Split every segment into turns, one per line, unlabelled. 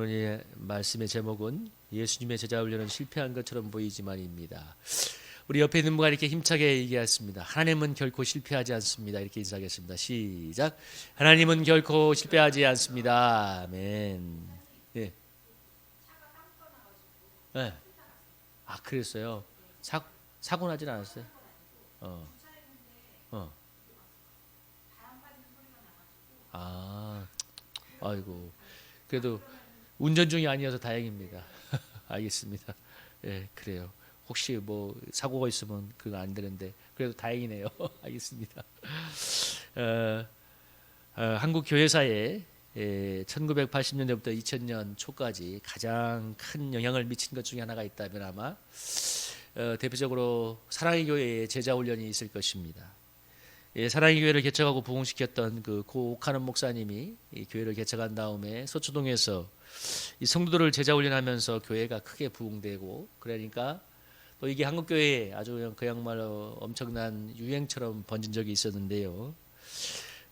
오늘 말씀의 제목은 예수님의 제자 훈련은 실패한 것처럼 보이지만입니다. 우리 옆에 있는 분과 이렇게 힘차게 얘기했습니다. 하나님은 결코 실패하지 않습니다. 이렇게 인사하겠습니다. 시작. 하나님은 결코 실패하지 않습니다. 아멘. 예. 네. 아, 그랬어요. 사고 나진 않았어요. 아, 아이고. 그래도 운전 중이 아니어서 다행입니다. 알겠습니다. 예, 그래요. 혹시 뭐 사고가 있으면 그거 안 되는데 그래도 다행이네요. 알겠습니다. 한국 교회사에 1980년대부터 2000년 초까지 가장 큰 영향을 미친 것 중에 하나가 있다면 아마 대표적으로 사랑의 교회의 제자 훈련이 있을 것입니다. 사랑의 교회를 개척하고 부흥시켰던 그 고 옥하는 목사님이 이 교회를 개척한 다음에 서초동에서 이 성도들을 제자 훈련하면서 교회가 크게 부흥되고, 그러니까 또 이게 한국 교회에 아주 그야말로 엄청난 유행처럼 번진 적이 있었는데요.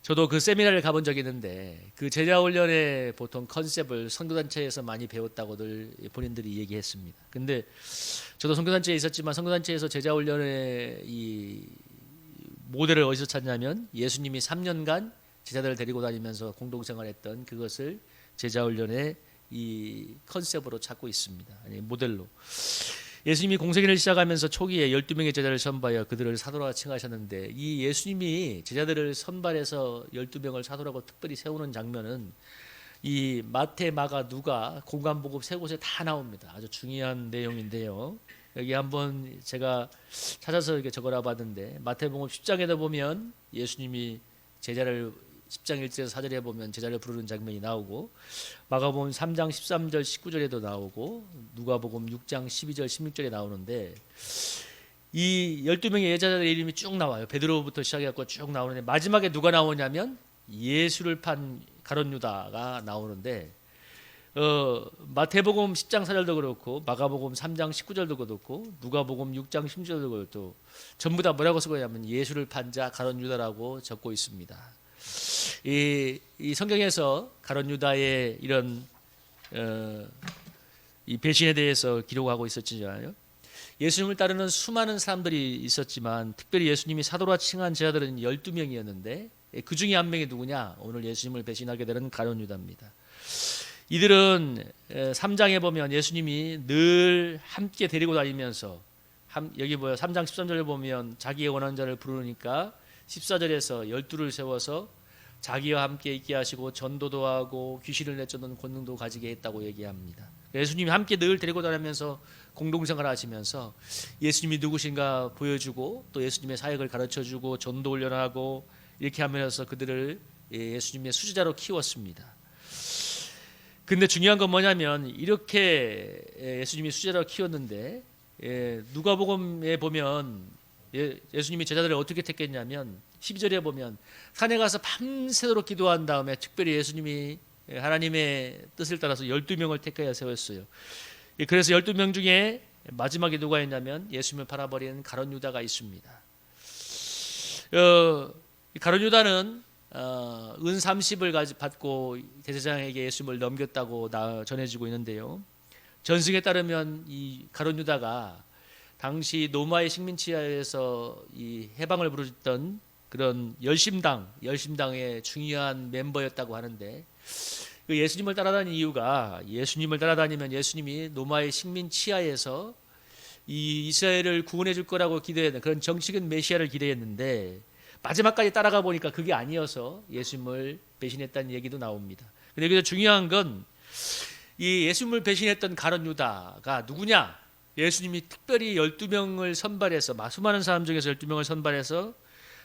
저도 그 세미나를 가본 적이 있는데 그 제자 훈련의 보통 컨셉을 선교단체에서 많이 배웠다고들 본인들이 얘기했습니다. 근데 저도 선교단체에 있었지만 선교단체에서 제자 훈련의 이 모델을 어디서 찾냐면 예수님이 3년간 제자들을 데리고 다니면서 공동생활했던 그것을 제자훈련의 이 컨셉으로 찾고 있습니다. 아니, 모델로. 예수님이 공생애를 시작하면서 초기에 12명의 제자를 선발하여 그들을 사도라 칭하셨는데, 이 예수님이 제자들을 선발해서 12명을 사도라고 특별히 세우는 장면은 이 마태, 마가, 누가, 공관복음 세 곳에 다 나옵니다. 아주 중요한 내용인데요. 여기 한번 제가 찾아서 이렇게 적어놔 봤는데, 마태복음 10장에도 보면 예수님이 제자를 10장 1절에서 4절에 보면 제자를 부르는 장면이 나오고, 마가복음 3장 13절 19절에도 나오고, 누가복음 6장 12절 16절에 나오는데, 이 12명의 제자들의 이름이 쭉 나와요. 베드로부터 시작해서 쭉 나오는데, 마지막에 누가 나오냐면 예수를 판 가룟 유다가 나오는데, 마태복음 10장 4절도 그렇고, 마가복음 3장 19절도 그렇고, 누가복음 6장 16절도 그렇고, 전부 다 뭐라고 쓰고 있냐면 예수를 판 자 가룟 유다라고 적고 있습니다. 이 성경에서 가룟 유다의 이런 이 배신에 대해서 기록하고 있었잖아요. 예수님을 따르는 수많은 사람들이 있었지만 특별히 예수님이 사도라 칭한 제자들은 12명이었는데 그 중에 한 명이 누구냐? 오늘 예수님을 배신하게 되는 가룟 유다입니다. 이들은 3장에 보면 예수님이 늘 함께 데리고 다니면서, 여기 뭐야 3장 13절에 보면 자기의 원하는 자를 부르니까 14절에서 12를 세워서 자기와 함께 있게 하시고 전도도 하고 귀신을 내쫓는 권능도 가지게 했다고 얘기합니다. 예수님이 함께 늘 데리고 다니면서 공동생활을 하시면서 예수님이 누구신가 보여주고, 또 예수님의 사역을 가르쳐주고 전도 훈련하고 이렇게 하면서 그들을 예수님의 수제자로 키웠습니다. 근데 중요한 건 뭐냐면 이렇게 예수님이 수제자로 키웠는데 누가복음에 보면 예수님이 제자들을 어떻게 택했냐면 12절에 보면 산에 가서 밤새도록 기도한 다음에 특별히 예수님이 하나님의 뜻을 따라서 12명을 택하여 세웠어요. 그래서 12명 중에 마지막에 누가 있냐면 예수님을 팔아버린 가룟 유다가 있습니다. 가룟 유다는 은 30을 받고 대제사장에게 예수님을 넘겼다고 전해지고 있는데요. 전승에 따르면 이 가룟 유다가 당시 로마의 식민지하에서 이 해방을 부르던 그런 열심당의 중요한 멤버였다고 하는데, 그 예수님을 따라다니는 이유가 예수님을 따라다니면 예수님이 로마의 식민 치하에서 이 이스라엘을 구원해 줄 거라고 기대했는 그런 정치적인 메시아를 기대했는데 마지막까지 따라가 보니까 그게 아니어서 예수님을 배신했다는 얘기도 나옵니다. 근데 여기서 중요한 건 이 예수님을 배신했던 가룟 유다가 누구냐? 예수님이 특별히 12명을 선발해서, 수많은 사람 중에서 12명을 선발해서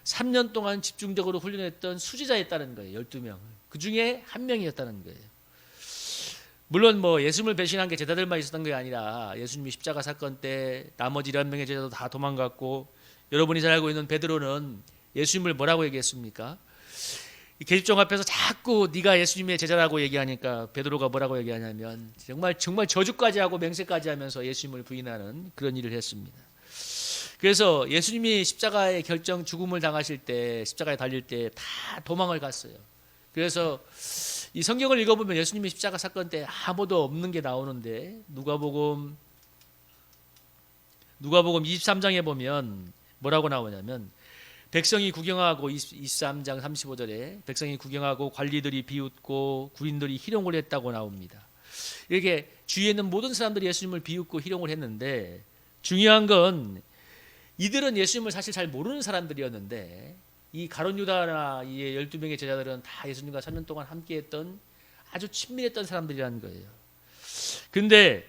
3년 동안 집중적으로 훈련했던 수제자였다는 거예요. 12명. 그 중에 한 명이었다는 거예요. 물론 뭐 예수님을 배신한 게 제자들만 있었던 게 아니라 예수님이 십자가 사건 때 나머지 11명의 제자도 다 도망갔고, 여러분이 잘 알고 있는 베드로는 예수님을 뭐라고 얘기했습니까? 계집종 앞에서 자꾸 네가 예수님의 제자라고 얘기하니까 베드로가 뭐라고 얘기하냐면 정말 저주까지 하고 맹세까지 하면서 예수님을 부인하는 그런 일을 했습니다. 그래서 예수님이 십자가의 죽음을 당하실 때, 십자가에 달릴 때 다 도망을 갔어요. 그래서 이 성경을 읽어보면 예수님의 십자가 사건 때 아무도 없는 게 나오는데 누가복음 23장에 보면 뭐라고 나오냐면 백성이 구경하고 23장 35절에 백성이 구경하고 관리들이 비웃고 구인들이 희롱을 했다고 나옵니다. 이렇게 주위에 있는 모든 사람들이 예수님을 비웃고 희롱을 했는데 중요한 건 이들은 예수님을 사실 잘 모르는 사람들이었는데 이 가룟 유다나 이 12명의 제자들은 다 예수님과 3년 동안 함께했던 아주 친밀했던 사람들이라는 거예요. 근데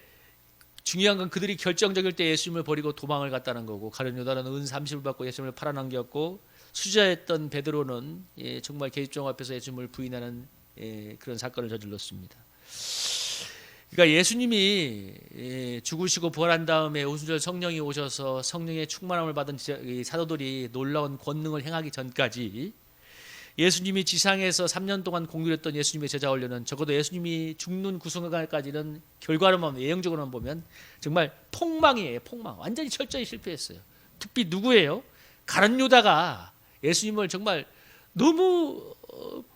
중요한 건 그들이 결정적일 때 예수님을 버리고 도망을 갔다는 거고 가룟 유다는 은 30을 받고 예수님을 팔아넘겼고 수자였던 베드로는 정말 계집종 앞에서 예수님을 부인하는 그런 사건을 저질렀습니다. 그러니까 예수님이 죽으시고 부활한 다음에 오순절 성령이 오셔서 성령의 충만함을 받은 사도들이 놀라운 권능을 행하기 전까지 예수님이 지상에서 3년 동안 공유했던 예수님의 제자 훈련은 적어도 예수님이 죽는 그 순간까지는 결과로만 예형적으로만 보면 정말 폭망이에요. 폭망. 완전히 철저히 실패했어요. 특히 누구예요? 가룟 유다가 예수님을 정말 너무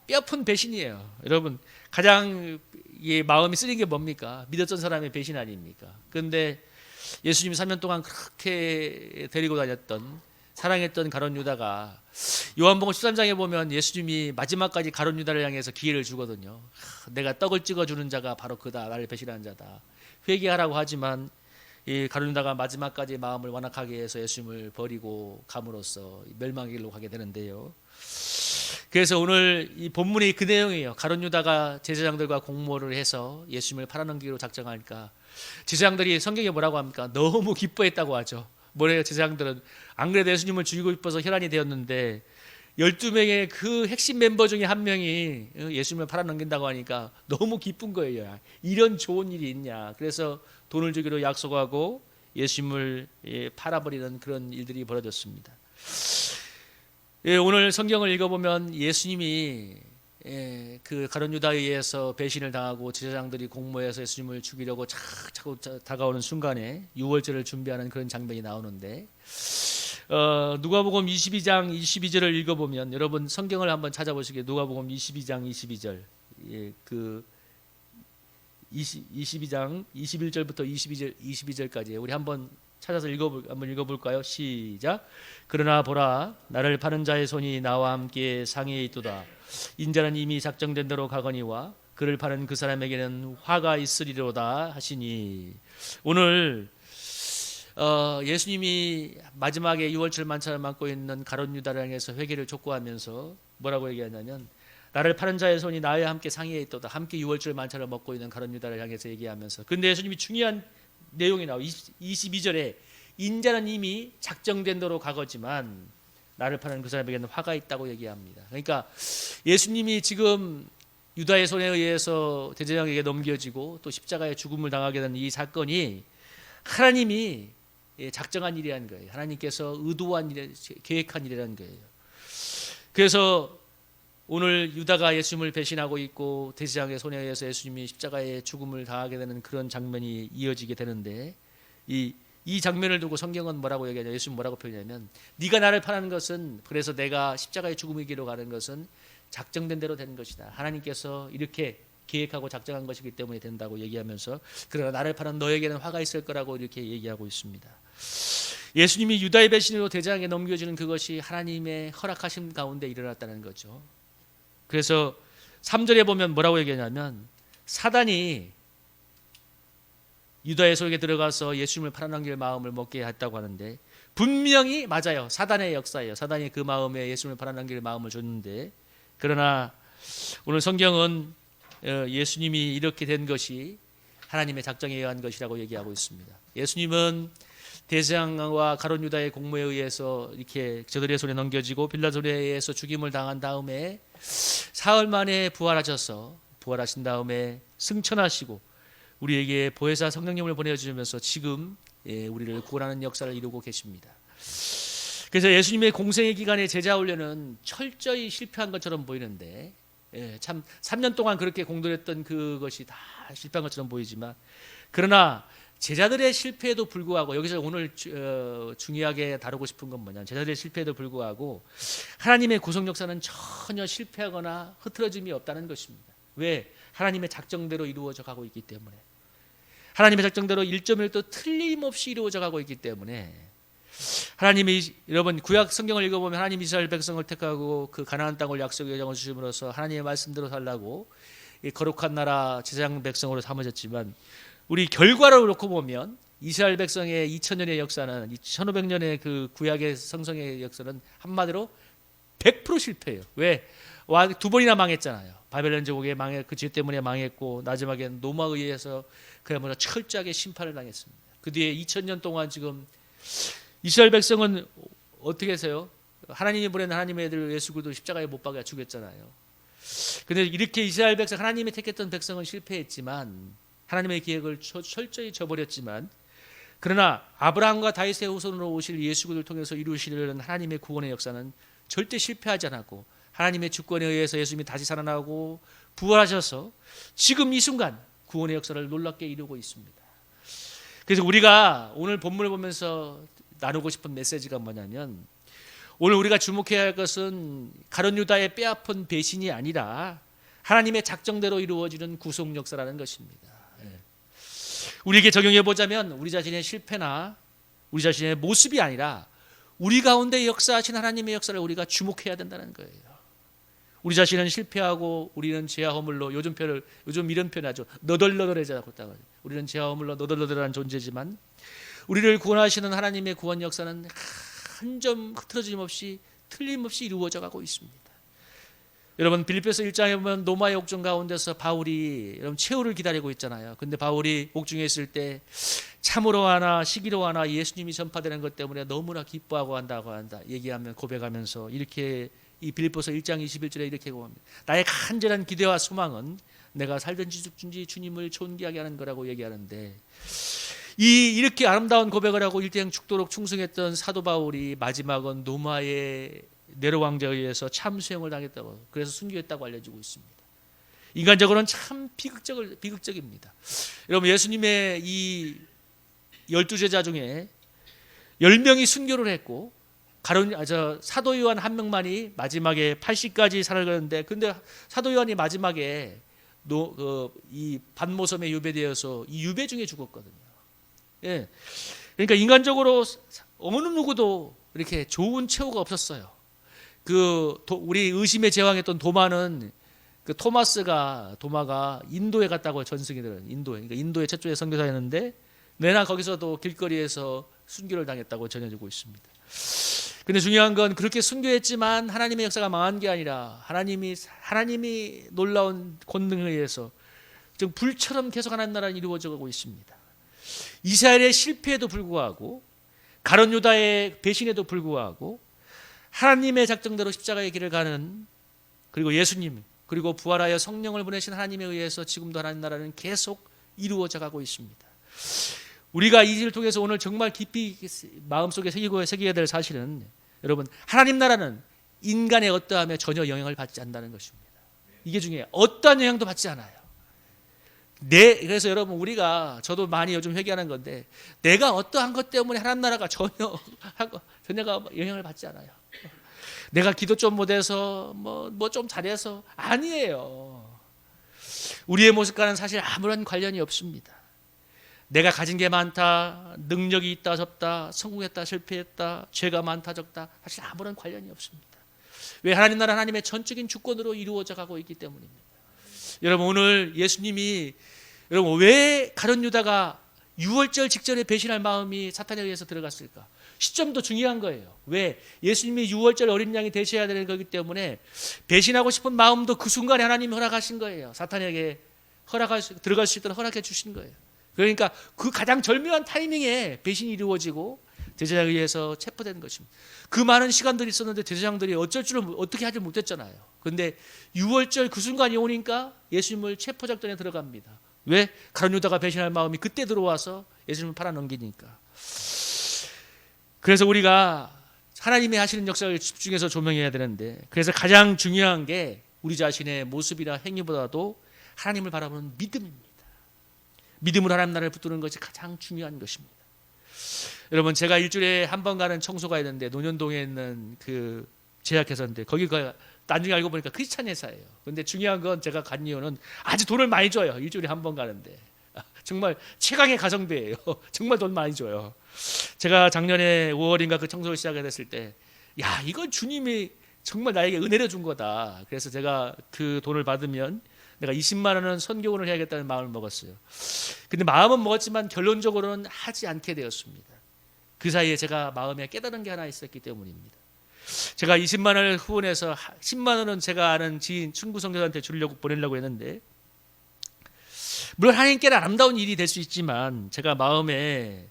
뼈아픈 배신이에요. 여러분 가장 마음이 쓰린 게 뭡니까? 믿었던 사람의 배신 아닙니까? 그런데 예수님이 3년 동안 그렇게 데리고 다녔던 사랑했던 가룟 유다가 요한복음 13장에 보면 예수님이 마지막까지 가룟 유다를 향해서 기회를 주거든요. 내가 떡을 찍어주는 자가 바로 그다. 나를 배신한 자다. 회개하라고 하지만 이 가룟 유다가 마지막까지 마음을 완악하게 해서 예수님을 버리고 감으로써 멸망의 길로 가게 되는데요. 그래서 오늘 이 본문이 그 내용이에요. 가룟 유다가 제사장들과 공모를 해서 예수님을 팔아넘기로 작정하니까 제사장들이 성경에 뭐라고 합니까? 너무 기뻐했다고 하죠. 뭐래요? 제사장들은 안 그래도 예수님을 죽이고 싶어서 혈안이 되었는데 12명의 그 핵심 멤버 중에 한 명이 예수님을 팔아넘긴다고 하니까 너무 기쁜 거예요. 이런 좋은 일이 있냐. 그래서 돈을 주기로 약속하고 예수님을 팔아버리는 그런 일들이 벌어졌습니다. 오늘 성경을 읽어보면 예수님이 그 가룟 유다에 의해서 배신을 당하고 제사장들이 공모해서 예수님을 죽이려고 자꾸 다가오는 순간에 유월절을 준비하는 그런 장면이 나오는데 누가복음 22장 22절을 읽어보면 여러분 성경을 한번 찾아보시게. 누가복음 22장 22절 그 22장 21절부터 22절까지 우리 한번 찾아서 한번 읽어볼까요? 시작. 그러나 보라, 나를 파는 자의 손이 나와 함께 상위에 있도다. 인자는 이미 작정된 대로 가거니와 그를 파는 그 사람에게는 화가 있으리로다 하시니. 오늘 예수님이 마지막에 유월절 만찬을 맡고 있는 가룟 유다를 향해서 회개를 촉구하면서 뭐라고 얘기하냐면 나를 파는 자의 손이 나와 함께 상위에 있도다. 함께 유월절 만찬을 먹고 있는 가룟 유다를 향해서 얘기하면서 근데 예수님이 중요한 내용이 나와 22절에 인자는 이미 작정된 대로 가거지만 나를 파는 그 사람에게는 화가 있다고 얘기합니다. 그러니까 예수님이 지금 유다의 손에 의해서 대제사장에게 넘겨지고 또 십자가의 죽음을 당하게 된 이 사건이 하나님이 작정한 일이라는 거예요. 하나님께서 의도한 일, 계획한 일이라는 거예요. 그래서 오늘 유다가 예수님을 배신하고 있고 대제사장의 손에 의해서 예수님이 십자가의 죽음을 당하게 되는 그런 장면이 이어지게 되는데 이 장면을 두고 성경은 뭐라고 얘기하냐? 예수님 뭐라고 표현하냐면 네가 나를 파는 것은 그래서 내가 십자가의 죽음의 길로 가는 것은 작정된 대로 된 것이다. 하나님께서 이렇게 계획하고 작정한 것이기 때문에 된다고 얘기하면서 그러나 나를 파는 너에게는 화가 있을 거라고 이렇게 얘기하고 있습니다. 예수님이 유다의 배신으로 대제사장에 넘겨지는 그것이 하나님의 허락하심 가운데 일어났다는 거죠. 그래서 3절에 보면 뭐라고 얘기하냐면 사단이 유다의 속에 들어가서 예수님을 팔아넘길 마음을 먹게 했다고 하는데 분명히 맞아요. 사단의 역사예요. 사단이 그 마음에 예수님을 팔아넘길 마음을 줬는데 그러나 오늘 성경은 예수님이 이렇게 된 것이 하나님의 작정에 의한 것이라고 얘기하고 있습니다. 예수님은 대제사장과 가룟 유다의 공모에 의해서 이렇게 저들의 손에 넘겨지고 빌라도에 의해서 죽임을 당한 다음에 사흘 만에 부활하신 다음에 승천하시고 우리에게 보혜사 성령님을 보내주면서 지금 우리를 구원하는 역사를 이루고 계십니다. 그래서 예수님의 공생의 기간에 제자 훈련은 철저히 실패한 것처럼 보이는데 참 3년 동안 그렇게 공들였던 그것이 다 실패한 것처럼 보이지만 그러나 제자들의 실패에도 불구하고 여기서 오늘 중요하게 다루고 싶은 건 뭐냐면 제자들의 실패에도 불구하고 하나님의 구속 역사는 전혀 실패하거나 흐트러짐이 없다는 것입니다. 왜? 하나님의 작정대로 이루어져 가고 있기 때문에. 하나님의 작정대로 1.1도 틀림없이 이루어져 가고 있기 때문에 하나님이, 여러분 구약 성경을 읽어보면 하나님 이스라엘 백성을 택하고 그 가나안 땅을 약속의 여정을 주심으로써 하나님의 말씀대로 살라고 이 거룩한 나라 제사장 백성으로 삼으셨지만, 우리 결과를 놓고 보면 이스라엘 백성의 2000년의 역사는, 1500년의 그 구약의 성성의 역사는 한마디로 100% 실패예요. 왜? 두 번이나 망했잖아요. 바벨론 제국에 그 죄 때문에 망했고, 마지막에는 노마에 의해서 그야말로 철저하게 심판을 당했습니다. 그 뒤에 2000년 동안 지금 이스라엘 백성은 어떻게 해서요? 하나님이 보낸 하나님의 애들 예수 그리스도 십자가에 못 박아 죽였잖아요. 근데 이렇게 이스라엘 백성, 하나님이 택했던 백성은 실패했지만, 하나님의 계획을 철저히 저버렸지만, 그러나 아브라함과 다윗의 후손으로 오실 예수 그리스도를 통해서 이루시려는 하나님의 구원의 역사는 절대 실패하지 않았고, 하나님의 주권에 의해서 예수님이 다시 살아나고 부활하셔서 지금 이 순간 구원의 역사를 놀랍게 이루고 있습니다. 그래서 우리가 오늘 본문을 보면서 나누고 싶은 메시지가 뭐냐면, 오늘 우리가 주목해야 할 것은 가룟 유다의 뼈아픈 배신이 아니라 하나님의 작정대로 이루어지는 구속 역사라는 것입니다. 우리에게 적용해 보자면 우리 자신의 실패나 우리 자신의 모습이 아니라 우리 가운데 역사하신 하나님의 역사를 우리가 주목해야 된다는 거예요. 우리 자신은 실패하고 우리는 죄와 허물로, 요즘 이런 표현하죠. 너덜너덜해져고 있다고. 우리는 죄와 허물로 너덜너덜한 존재지만 우리를 구원하시는 하나님의 구원 역사는 한 점 흐트러짐 없이 틀림없이 이루어져 가고 있습니다. 여러분 빌립보서 1장에 보면 노마의 옥중 가운데서 바울이 여러분 최후를 기다리고 있잖아요. 근데 바울이 옥중에 있을 때 참으로 하나 시기로 하나 예수님이 전파되는 것 때문에 너무나 기뻐하고 한다고 한다 얘기하면, 고백하면서 이렇게 이 빌립보서 1장 21절에 이렇게 고합니다. 나의 간절한 기대와 소망은 내가 살든지 죽든지 주님을 존귀하게 하는 거라고 얘기하는데, 이렇게 아름다운 고백을 하고 일대행 죽도록 충성했던 사도 바울이 마지막은 노마의 네로 왕자에 의해서 참수형을 당했다고, 그래서 순교했다고 알려지고 있습니다. 인간적으로는 참 비극적입니다. 여러분 예수님의 이 12제자 중에 10명이 순교를 했고 사도 요한 한 명만이 마지막에 80까지 살아가는데, 근데 사도 요한이 마지막에 이 반모섬에 유배되어서 이 유배 중에 죽었거든요. 예. 그러니까 인간적으로 어느 누구도 이렇게 좋은 최후가 없었어요. 우리 의심의 제왕했던 도마는 도마가 인도에 갔다고 전승이 들어요. 그러니까 인도의 최초의 선교사였는데 내나 거기서도 길거리에서 순교를 당했다고 전해지고 있습니다. 근데 중요한 건 그렇게 순교했지만 하나님의 역사가 망한 게 아니라 하나님이 놀라운 권능에 의해서 좀 불처럼 계속 하나님 나라는 이루어져 가고 있습니다. 이스라엘의 실패에도 불구하고, 가룟 유다의 배신에도 불구하고 하나님의 작정대로 십자가의 길을 가는, 그리고 예수님, 그리고 부활하여 성령을 보내신 하나님에 의해서 지금도 하나님 나라는 계속 이루어져 가고 있습니다. 우리가 이 일을 통해서 오늘 정말 깊이 마음속에 새겨야 될 사실은, 여러분 하나님 나라는 인간의 어떠함에 전혀 영향을 받지 않는다는 것입니다. 이게 중요해요. 어떠한 영향도 받지 않아요. 그래서 여러분 저도 많이 요즘 회개하는 건데, 내가 어떠한 것 때문에 하나님 나라가 전혀가 영향을 받지 않아요. 내가 기도 좀 못해서 뭐 좀 잘해서 아니에요. 우리의 모습과는 사실 아무런 관련이 없습니다. 내가 가진 게 많다, 능력이 있다 적다, 성공했다 실패했다, 죄가 많다 적다, 사실 아무런 관련이 없습니다. 왜? 하나님 나라 하나님의 전적인 주권으로 이루어져 가고 있기 때문입니다. 여러분 오늘 예수님이, 여러분 왜 가룟 유다가 유월절 직전에 배신할 마음이 사탄에 의해서 들어갔을까? 시점도 중요한 거예요. 왜? 예수님이 유월절 어린 양이 되셔야 되는 거기 때문에 배신하고 싶은 마음도 그 순간에 하나님이 허락하신 거예요. 사탄에게 들어갈 수 있도록 허락해 주신 거예요. 그러니까 그 가장 절묘한 타이밍에 배신이 이루어지고 제사장에 의해서 체포된 것입니다. 그 많은 시간들이 있었는데 제사장들이 어떻게 하지 못했잖아요. 그런데 유월절 그 순간이 오니까 예수님을 체포작전에 들어갑니다. 왜? 가룟 유다가 배신할 마음이 그때 들어와서 예수님을 팔아넘기니까. 그래서 우리가 하나님이 하시는 역사를 집중해서 조명해야 되는데, 그래서 가장 중요한 게 우리 자신의 모습이나 행위보다도 하나님을 바라보는 믿음입니다. 믿음으로 하나님 나라를 붙드는 것이 가장 중요한 것입니다. 여러분 제가 일주일에 한 번 가는 청소가 있는데, 논현동에 있는 그 제약회사인데 거기가 나중에 알고 보니까 크리스찬 회사예요. 근데 중요한 건 제가 간 이유는 아주 돈을 많이 줘요. 일주일에 한 번 가는데 정말 최강의 가성비예요. 정말 돈 많이 줘요. 제가 작년에 5월인가 그 청소를 시작을 했을 때, 야, 이건 주님이 정말 나에게 은혜를 준 거다. 그래서 제가 그 돈을 받으면 내가 20만 원은 선교원을 해야겠다는 마음을 먹었어요. 근데 마음은 먹었지만 결론적으로는 하지 않게 되었습니다. 그 사이에 제가 마음에 깨달은 게 하나 있었기 때문입니다. 제가 20만 원을 후원해서 10만 원은 제가 아는 지인 친구 선교사한테 주려고 보내려고 했는데, 물론 하나님께는 아름다운 일이 될 수 있지만 제가 마음에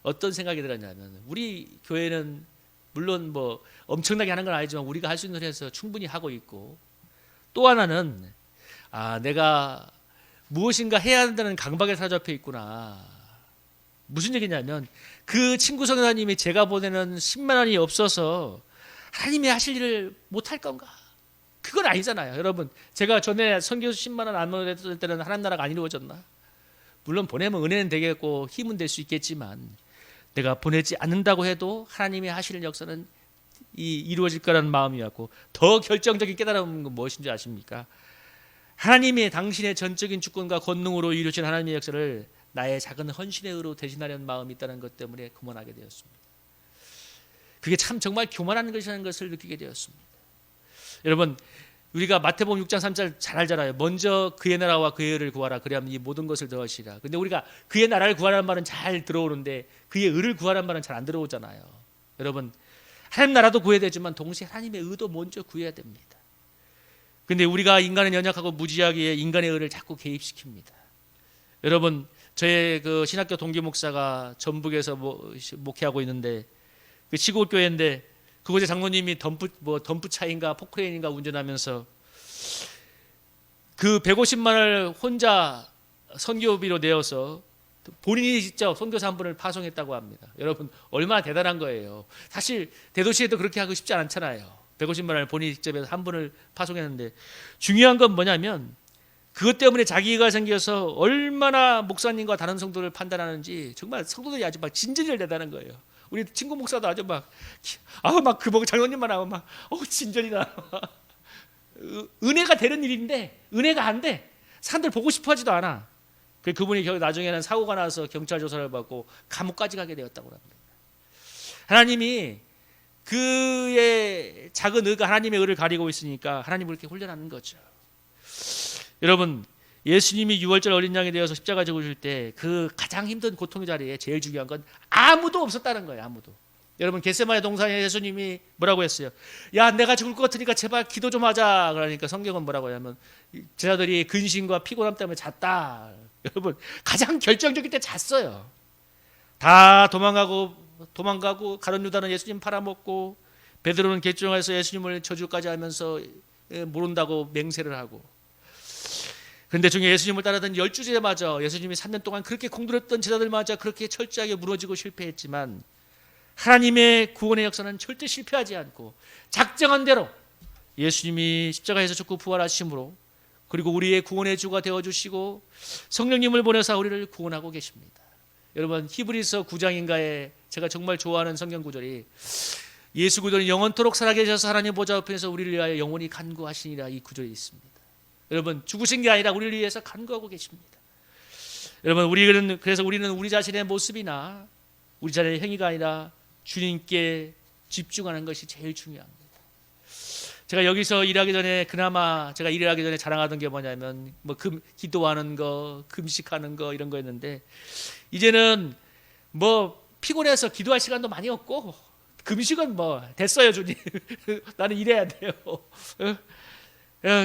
어떤 생각이 들었냐면, 우리 교회는 물론 뭐 엄청나게 하는 건 아니지만 우리가 할 수 있는 일에서 충분히 하고 있고, 또 하나는 내가 무엇인가 해야 한다는 강박에 사로잡혀 있구나. 무슨 얘기냐면, 그 친구 선교사님이 제가 보내는 10만 원이 없어서 하나님이 하실 일을 못할 건가? 그건 아니잖아요. 여러분, 제가 전에 선교수 10만 원 안 보냈을 때는 하나님 나라가 안 이루어졌나? 물론 보내면 은혜는 되겠고 힘은 될 수 있겠지만, 내가 보내지 않는다고 해도 하나님이 하시는 역사는 이루어질 거라는 마음이었고, 더 결정적인 깨달음은 무엇인지 아십니까? 하나님이 당신의 전적인 주권과 권능으로 이루신 하나님의 역사를 나의 작은 헌신의 의로 대신하려는 마음이 있다는 것 때문에 그만하게 되었습니다. 그게 참 정말 교만한 것이라는 것을 느끼게 되었습니다. 여러분, 우리가 마태복음 6장 3절 잘 알잖아요. 먼저 그의 나라와 그의 의를 구하라. 그리하면 이 모든 것을 더하시리라. 근데 우리가 그의 나라를 구하라는 말은 잘 들어오는데 그의 의를 구하라는 말은 잘 안 들어오잖아요. 여러분, 하나님 나라도 구해야 되지만 동시에 하나님의 의도 먼저 구해야 됩니다. 근데 우리가 인간은 연약하고 무지하기에 인간의 의를 자꾸 개입시킵니다. 여러분, 저의 그 신학교 동기 목사가 전북에서 목회하고 있는데, 그 시골 교회인데 그곳에 장로님이 덤프 차인가 포크레인인가 운전하면서 그 150만 원을 혼자 선교비로 내어서 본인이 직접 선교사 한 분을 파송했다고 합니다. 여러분, 얼마나 대단한 거예요. 사실 대도시에도 그렇게 하고 싶지 않잖아요. 150만 원을 본인이 직접 해서 한 분을 파송했는데, 중요한 건 뭐냐면 그것 때문에 자기가 생겨서 얼마나 목사님과 다른 성도를 판단하는지 정말 성도들이 아주 막 진전을 내다는 거예요. 우리 친구 목사도 아주 막 그 장로님만 하면 진전이 나. 은혜가 되는 일인데 은혜가 안 돼. 사람들 보고 싶어 하지도 않아. 그분이 나중에는 사고가 나서 경찰 조사를 받고 감옥까지 가게 되었다고 합니다. 하나님이 그의 작은 의가 하나님의 의를 가리고 있으니까 하나님을 이렇게 훈련하는 거죠. 여러분, 예수님이 6월절 어린 양이 되어서 십자가 죽으실 때 그 가장 힘든 고통의 자리에 제일 중요한 건 아무도 없었다는 거예요. 아무도. 여러분, 겟세마네 동산에 예수님이 뭐라고 했어요? 야, 내가 죽을 것 같으니까 제발 기도 좀 하자. 그러니까 성경은 뭐라고 하냐면 제자들이 근심과 피곤함 때문에 잤다. 여러분, 가장 결정적일 때 잤어요. 다 도망가고 가룟 유다는 예수님 팔아먹고 베드로는 갯정에서 예수님을 저주까지 하면서 모른다고 맹세를 하고, 그런데 중에 예수님을 따르던 12제자마저 예수님이 3년 동안 그렇게 공들였던 제자들마저 그렇게 철저하게 무너지고 실패했지만, 하나님의 구원의 역사는 절대 실패하지 않고 작정한 대로 예수님이 십자가에서 죽고 부활하심으로, 그리고 우리의 구원의 주가 되어주시고 성령님을 보내서 우리를 구원하고 계십니다. 여러분, 히브리서 9장인가에 제가 정말 좋아하는 성경 구절이, 예수 그리스도는 영원토록 살아계셔서 하나님 보좌 우편에서 우리를 위하여 영원히 간구하시니라, 이 구절이 있습니다. 여러분, 죽으신 게 아니라 우리를 위해서 간구하고 계십니다. 여러분, 그래서 우리는 우리 자신의 모습이나 우리 자신의 행위가 아니라 주님께 집중하는 것이 제일 중요합니다. 제가 여기서 일하기 전에 그나마 제가 일을 하기 전에 자랑하던 게 뭐냐면 기도하는 거, 금식하는 거 이런 거였는데, 이제는 피곤해서 기도할 시간도 많이 없고 금식은 됐어요, 주님. 나는 일해야 돼요.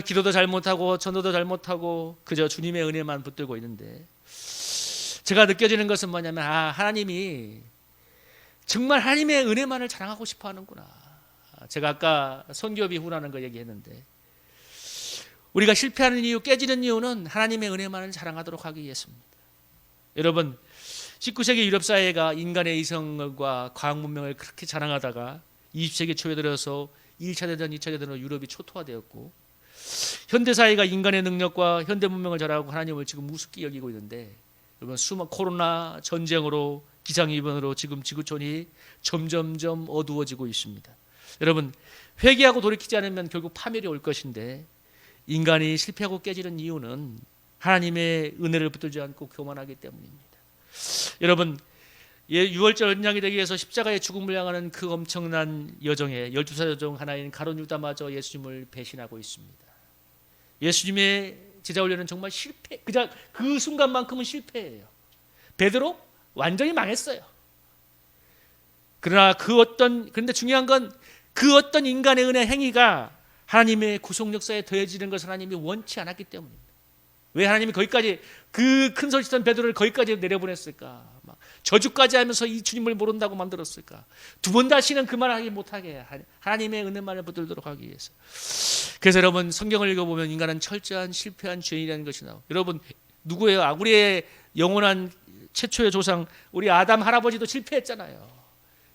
기도도 잘 못하고 전도도 잘 못하고 그저 주님의 은혜만 붙들고 있는데, 제가 느껴지는 것은 뭐냐면 하나님이 정말 하나님의 은혜만을 자랑하고 싶어 하는구나. 제가 아까 선교비 후원하는 거 얘기했는데, 우리가 실패하는 이유, 깨지는 이유는 하나님의 은혜만을 자랑하도록 하기 위해서입니다. 여러분, 19세기 유럽 사회가 인간의 이성과 과학 문명을 그렇게 자랑하다가 20세기 초에 들어서 1차 대전, 2차 대전으로 유럽이 초토화되었고, 현대 사회가 인간의 능력과 현대 문명을 자랑하고 하나님을 지금 우습게 여기고 있는데, 여러분, 코로나, 전쟁으로, 기상이변으로 지금 지구촌이 점점점 어두워지고 있습니다. 여러분, 회개하고 돌이키지 않으면 결국 파멸이 올 것인데, 인간이 실패하고 깨지는 이유는 하나님의 은혜를 붙들지 않고 교만하기 때문입니다. 여러분, 6월절 언약이 되기 위해서 십자가의 죽음을 향하는 그 엄청난 여정에 12사도 중 하나인 가룟 유다마저 예수님을 배신하고 있습니다. 예수님의 제자훈련은 정말 실패, 그 순간만큼은 실패예요. 베드로 완전히 망했어요. 그런데 중요한 건 그 어떤 인간의 은혜 행위가 하나님의 구속 역사에 더해지는 것을 하나님이 원치 않았기 때문입니다. 왜 하나님이 거기까지 그 큰 소리 치던 베드로를 거기까지 내려보냈을까? 저주까지 하면서 이 주님을 모른다고 만들었을까? 두 번 다시는 그 말을 하지 못하게 하나님의 은혜만을 붙들도록 하기 위해서. 그래서 여러분, 성경을 읽어보면 인간은 철저한 실패한 죄인이라는 것이 나와요. 여러분, 누구예요? 우리의 영원한 최초의 조상 우리 아담 할아버지도 실패했잖아요.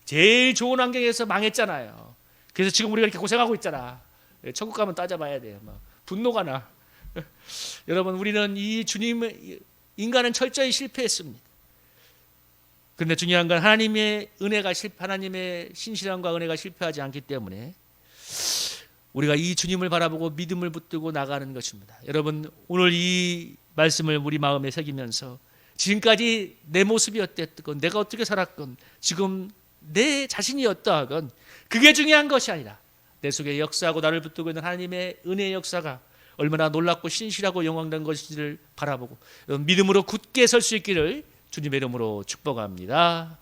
제일 좋은 환경에서 망했잖아요. 그래서 지금 우리가 이렇게 고생하고 있잖아. 천국 가면 따져봐야 돼요. 분노가 나. 여러분, 우리는 이 주님의, 인간은 철저히 실패했습니다. 그런데 중요한 건 하나님의 신실함과 은혜가 실패하지 않기 때문에 우리가 이 주님을 바라보고 믿음을 붙들고 나가는 것입니다. 여러분, 오늘 이 말씀을 우리 마음에 새기면서 지금까지 내 모습이 어땠건, 내가 어떻게 살았건, 지금 내 자신이 어떠하건 그게 중요한 것이 아니라 내 속에 역사하고 나를 붙들고 있는 하나님의 은혜의 역사가 얼마나 놀랍고 신실하고 영광된 것인지를 바라보고 믿음으로 굳게 설 수 있기를 주님의 이름으로 축복합니다.